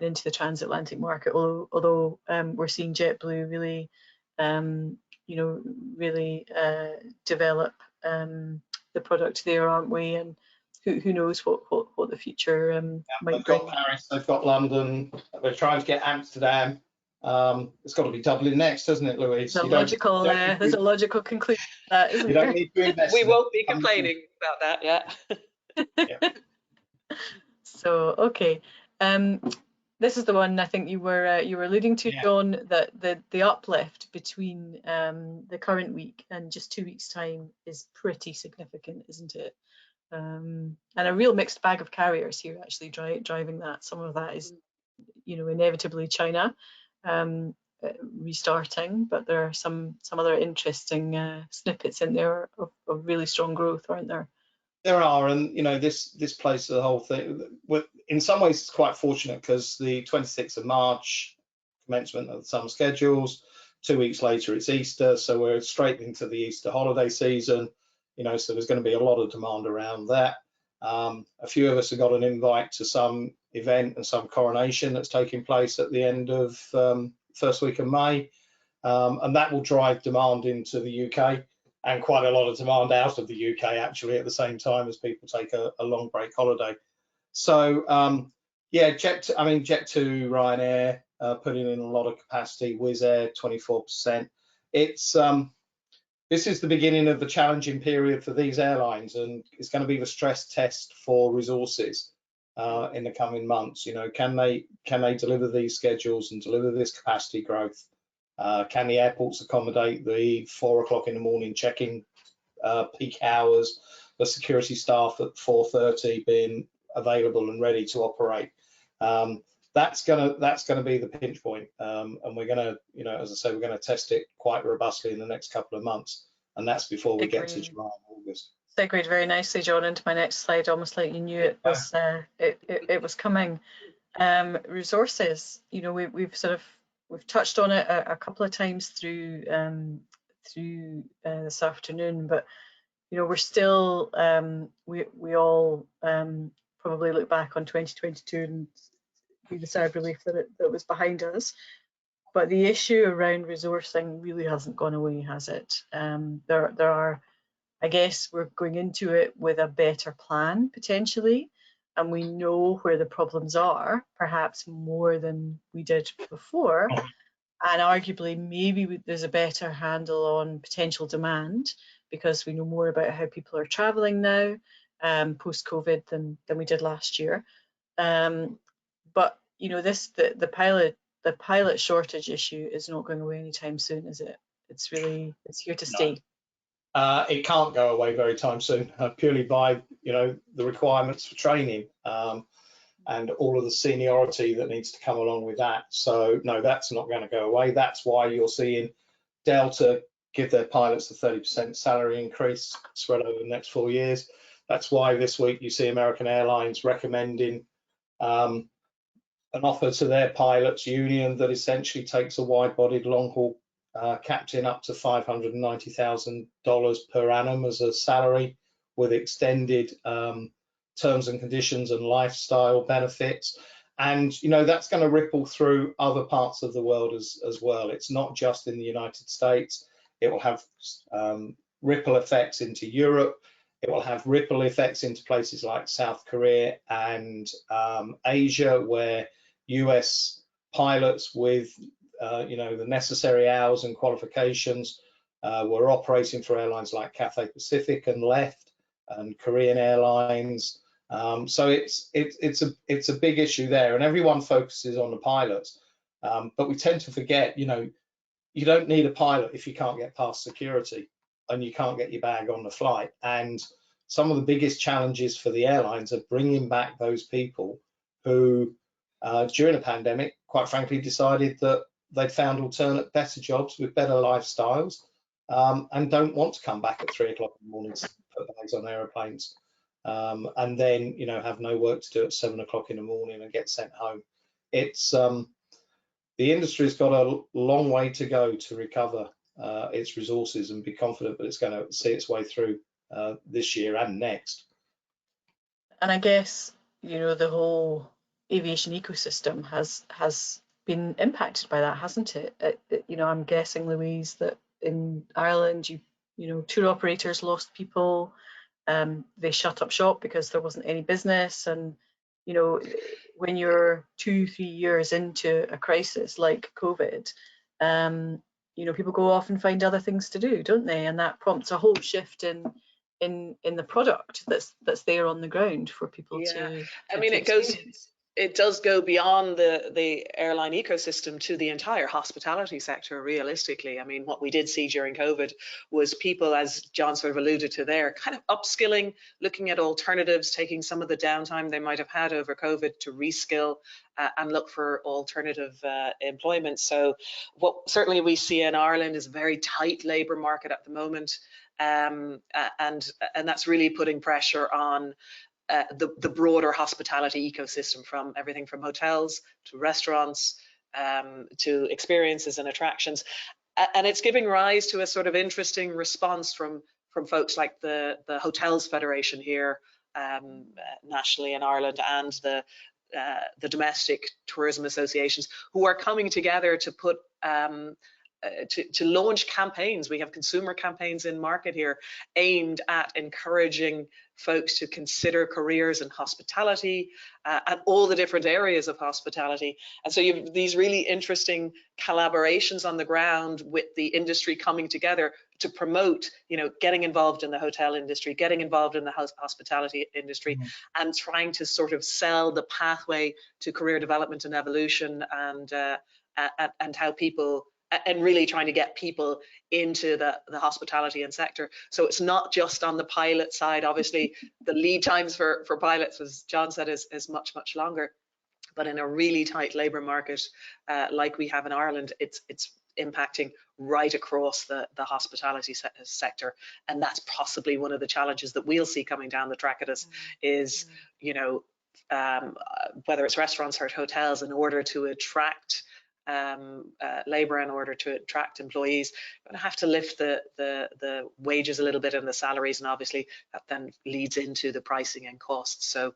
into the transatlantic market, although we're seeing JetBlue really, you know, really develop the product there, aren't we? And who knows what the future might bring. They've got Paris, they've got London, they're trying to get Amsterdam. It's got to be Dublin next, doesn't it, Louise? There's a logical conclusion to that, isn't you there? don't need to invest. We won't be complaining about that, yeah. So okay, this is the one I think you were alluding to, John, that the uplift between the current week and just 2 weeks' time is pretty significant, isn't it? And a real mixed bag of carriers here actually driving that. Some of that is, you know, inevitably China restarting, but there are some other interesting snippets in there of really strong growth, aren't there? There are, and you know, this plays the whole thing. In some ways, it's quite fortunate because the 26th of March commencement of the summer schedules. 2 weeks later, it's Easter, so we're straight into the Easter holiday season. You know, so there's going to be a lot of demand around that. A few of us have got an invite to some event and some coronation that's taking place at the end of first week of May, and that will drive demand into the UK. And quite a lot of demand out of the UK actually at the same time as people take a long break holiday. So yeah, Jet2, Ryanair putting in a lot of capacity, Wizz Air 24%. It's this is the beginning of the challenging period for these airlines, and it's going to be the stress test for resources in the coming months. You know, can they deliver these schedules and deliver this capacity growth? Can the airports accommodate the 4 o'clock in the morning check-in peak hours, the security staff at 4:30 being available and ready to operate? That's gonna be the pinch point, and we're gonna, you know, as I say, we're gonna test it quite robustly in the next couple of months, and that's before we get to July and August. Segued very nicely, John, into my next slide, almost like you knew it was it was coming. Resources, you know, we've touched on it a couple of times through this afternoon, but you know, we're still we all probably look back on 2022 and be the sad relief that it was behind us. But the issue around resourcing really hasn't gone away, has it? There are, I guess, we're going into it with a better plan potentially, and we know where the problems are, perhaps more than we did before. And arguably, maybe there's a better handle on potential demand because we know more about how people are traveling now post-COVID than we did last year. But you know, the pilot shortage issue is not going away anytime soon, is it? It's here to stay. It can't go away very time soon, purely by the requirements for training and all of the seniority that needs to come along with that. So no, that's not going to go away. That's why you're seeing Delta give their pilots a 30% salary increase spread over the next 4 years. That's why this week you see American Airlines recommending an offer to their pilots union that essentially takes a wide-bodied long-haul captain up to $590,000 per annum as a salary, with extended terms and conditions and lifestyle benefits. And that's going to ripple through other parts of the world as well. It's not just in the United States. It will have ripple effects into Europe. It will have ripple effects into places like South Korea and Asia, where US pilots with the necessary hours and qualifications were operating for airlines like Cathay Pacific and left, and Korean Airlines. So it's a big issue there, and everyone focuses on the pilots, but we tend to forget, you don't need a pilot if you can't get past security and you can't get your bag on the flight. And some of the biggest challenges for the airlines are bringing back those people who, during the pandemic, quite frankly, decided that they'd found alternate, better jobs with better lifestyles, and don't want to come back at 3 o'clock in the morning to put bags on aeroplanes. And then have no work to do at 7 o'clock in the morning and get sent home. It's the industry's got a long way to go to recover its resources and be confident that it's going to see its way through this year and next. And I guess the whole aviation ecosystem has been impacted by that, hasn't it? I'm guessing, Louise, that in Ireland, tour operators lost people. They shut up shop because there wasn't any business. And when you're 2-3 years into a crisis like COVID, people go off and find other things to do, don't they? And that prompts a whole shift in the product that's there on the ground for people to I mean, it does go beyond the airline ecosystem to the entire hospitality sector, realistically. I mean, what we did see during COVID was people, as John sort of alluded to there, kind of upskilling, looking at alternatives, taking some of the downtime they might have had over COVID to reskill and look for alternative employment. So what certainly we see in Ireland is a very tight labour market at the moment. And that's really putting pressure on the broader hospitality ecosystem, from everything from hotels to restaurants to experiences and attractions. And it's giving rise to a sort of interesting response from folks like the Hotels Federation here nationally in Ireland, and the domestic tourism associations, who are coming together to put to launch campaigns. We have consumer campaigns in market here aimed at encouraging folks to consider careers in hospitality and all the different areas of hospitality. And so you have these really interesting collaborations on the ground with the industry coming together to promote, getting involved in the hotel industry, getting involved in the hospitality industry, and trying to sort of sell the pathway to career development and evolution, and how people, and really trying to get people into the hospitality and sector. So it's not just on the pilot side. Obviously, the lead times for pilots, as John said, is much, much longer. But in a really tight labour market like we have in Ireland, it's impacting right across the hospitality sector. And that's possibly one of the challenges that we'll see coming down the track at us is, whether it's restaurants or hotels, in order to attract labour, in order to attract employees, you're going to have to lift the wages a little bit and the salaries, and obviously that then leads into the pricing and costs. So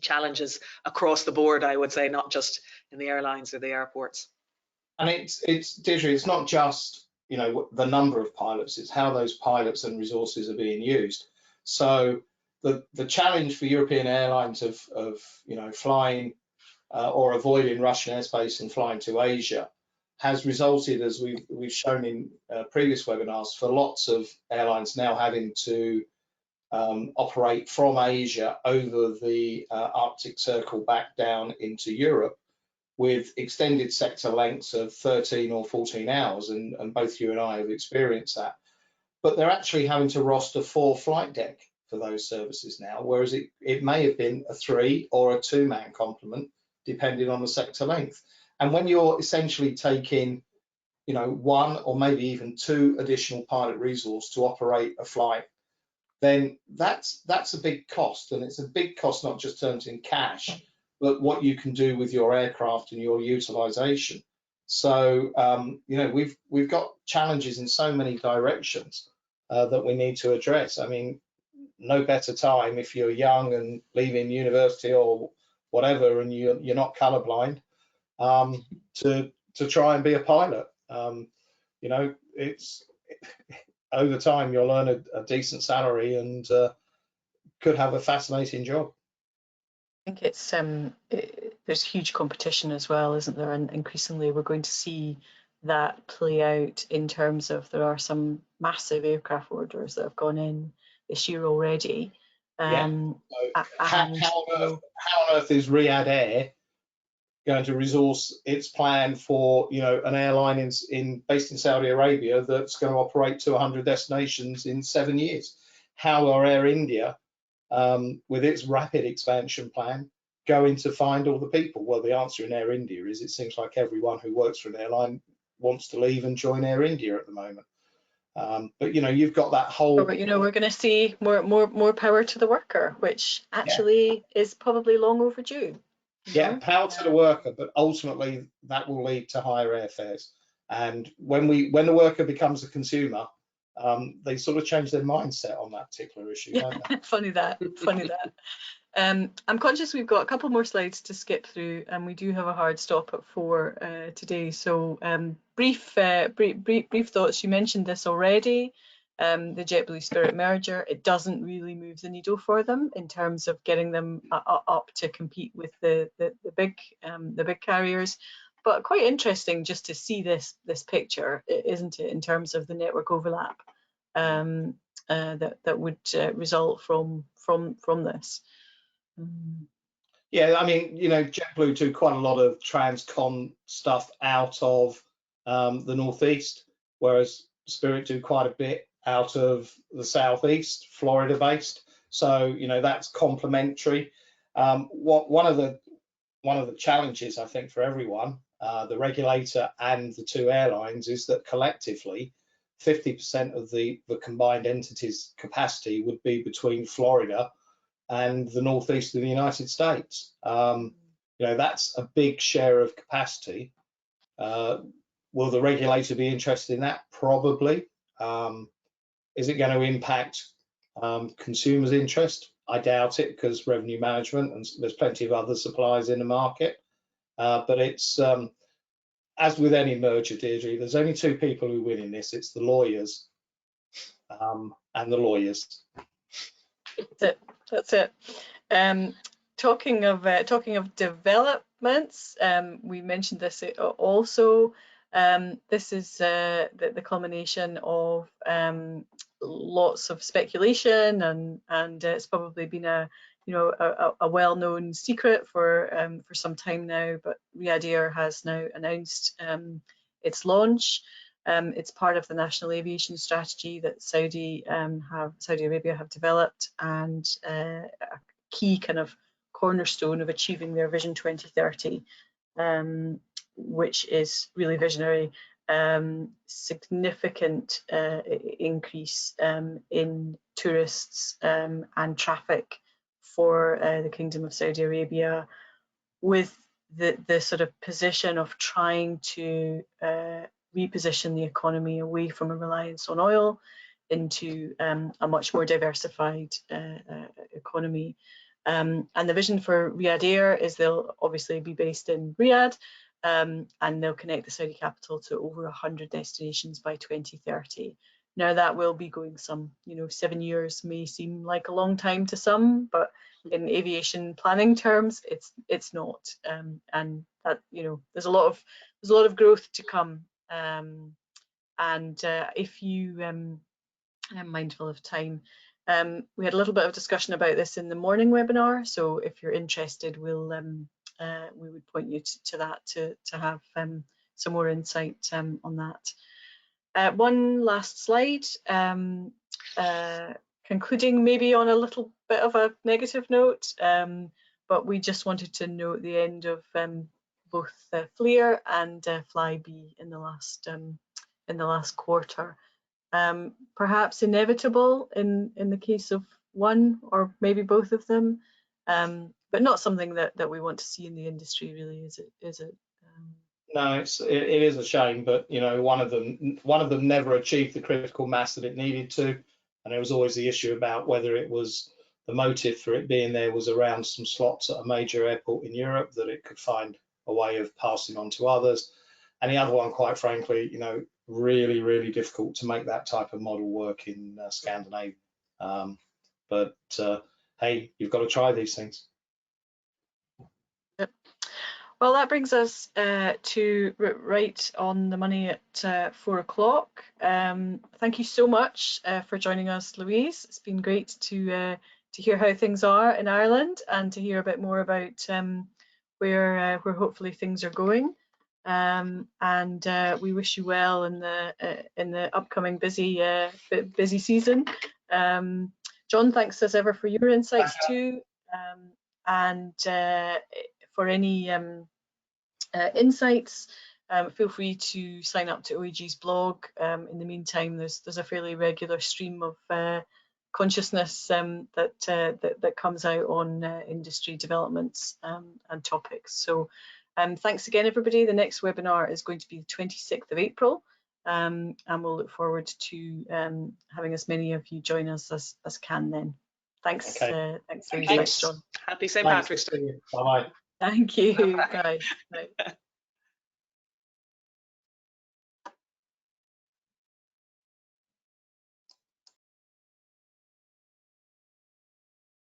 challenges across the board, I would say, not just in the airlines or the airports. And it's Deirdre, it's not just the number of pilots, it's how those pilots and resources are being used. So the challenge for European airlines of flying or avoiding Russian airspace and flying to Asia has resulted, as we've shown in previous webinars, for lots of airlines now having to operate from Asia over the Arctic Circle back down into Europe, with extended sector lengths of 13 or 14 hours, and both you and I have experienced that. but they're actually having to roster 4 flight deck for those services now, whereas it may have been a 3 or a 2-man complement, depending on the sector length. And when you're essentially taking, 1 or maybe even 2 additional pilot resource to operate a flight, then that's a big cost, and it's a big cost not just terms in cash, but what you can do with your aircraft and your utilization. So we've got challenges in so many directions that we need to address. I mean, no better time if you're young and leaving university or whatever, and you're not colorblind, to try and be a pilot. It's over time you'll earn a decent salary and could have a fascinating job. I think it's there's huge competition as well, isn't there? And increasingly we're going to see that play out in terms of there are some massive aircraft orders that have gone in this year already. How on earth is Riyadh Air going to resource its plan for an airline based in Saudi Arabia that's going to operate to 100 destinations in 7 years? How are Air India, with its rapid expansion plan, going to find all the people? Well, the answer in Air India is it seems like everyone who works for an airline wants to leave and join Air India at the moment. But you've got that whole. But we're going to see more power to the worker, which actually is probably long overdue. Yeah, power to the worker, but ultimately that will lead to higher airfares. And when the worker becomes a consumer, they sort of change their mindset on that particular issue, don't they? Funny that. I'm conscious we've got a couple more slides to skip through, and we do have a hard stop at 4 today. So brief thoughts. You mentioned this already. The JetBlue Spirit merger, it doesn't really move the needle for them in terms of getting them up to compete with the big carriers. But quite interesting just to see this picture, isn't it, in terms of the network overlap that would result from this. Yeah, I mean, JetBlue do quite a lot of transcon stuff out of the northeast, whereas Spirit do quite a bit out of the southeast, Florida based. So that's complementary. One of the challenges I think for everyone, the regulator and the 2 airlines, is that collectively 50% of the combined entity's capacity would be between Florida and the northeast of the United States. That's a big share of capacity. Will the regulator be interested in that? Probably. Is it going to impact consumers' interest? I doubt it, because revenue management, and there's plenty of other suppliers in the market. But it's as with any merger, Deirdre, there's only 2 people who win in this. It's the lawyers and the lawyers. That's it. Talking of developments, we mentioned this also. This is the culmination of lots of speculation, and it's probably been a well-known secret for some time now. But Riyadh Air has now announced its launch. It's part of the national aviation strategy that Saudi Arabia have developed, and a key kind of cornerstone of achieving their Vision 2030, which is really visionary. Significant increase in tourists and traffic for the Kingdom of Saudi Arabia, with the sort of position of trying to reposition the economy away from a reliance on oil into a much more diversified economy. And the vision for Riyadh Air is they'll obviously be based in Riyadh, and they'll connect the Saudi capital to over 100 destinations by 2030. Now that will be going some, 7 years may seem like a long time to some, but in aviation planning terms, it's not. And that, there's a lot of growth to come. If you, I'm mindful of time. We had a little bit of discussion about this in the morning webinar, so if you're interested, we would point you to that to have some more insight on that. One last slide, concluding maybe on a little bit of a negative note, but we just wanted to note the end of both FLIR and Flybe in the last quarter. Perhaps inevitable in the case of one or maybe both of them, but not something that we want to see in the industry, really, is it? No, it is a shame, but you know, one of them never achieved the critical mass that it needed to, and there was always the issue about whether it was the motive for it being there was around some slots at a major airport in Europe that it could find a way of passing on to others, and the other one, quite frankly, you know, really difficult to make that type of model work in Scandinavia. But hey, you've got to try these things. Yep. Well, that brings us to right on the money at 4 o'clock. Thank you so much for joining us, Louise. It's been great to hear how things are in Ireland and to hear a bit more about where hopefully things are going. And we wish you well in the upcoming busy season. John, thanks as ever for your insights too. And for any insights, feel free to sign up to OAG's blog. In the meantime, there's a fairly regular stream of consciousness that comes out on industry developments and topics. So thanks again, everybody. The next webinar is going to be the 26th of April, and we'll look forward to having as many of you join us as can then. Thanks. Okay. Thanks, Louise. Thanks, John. Happy St. Patrick's Day. Bye-bye. Thank you. Bye. Bye.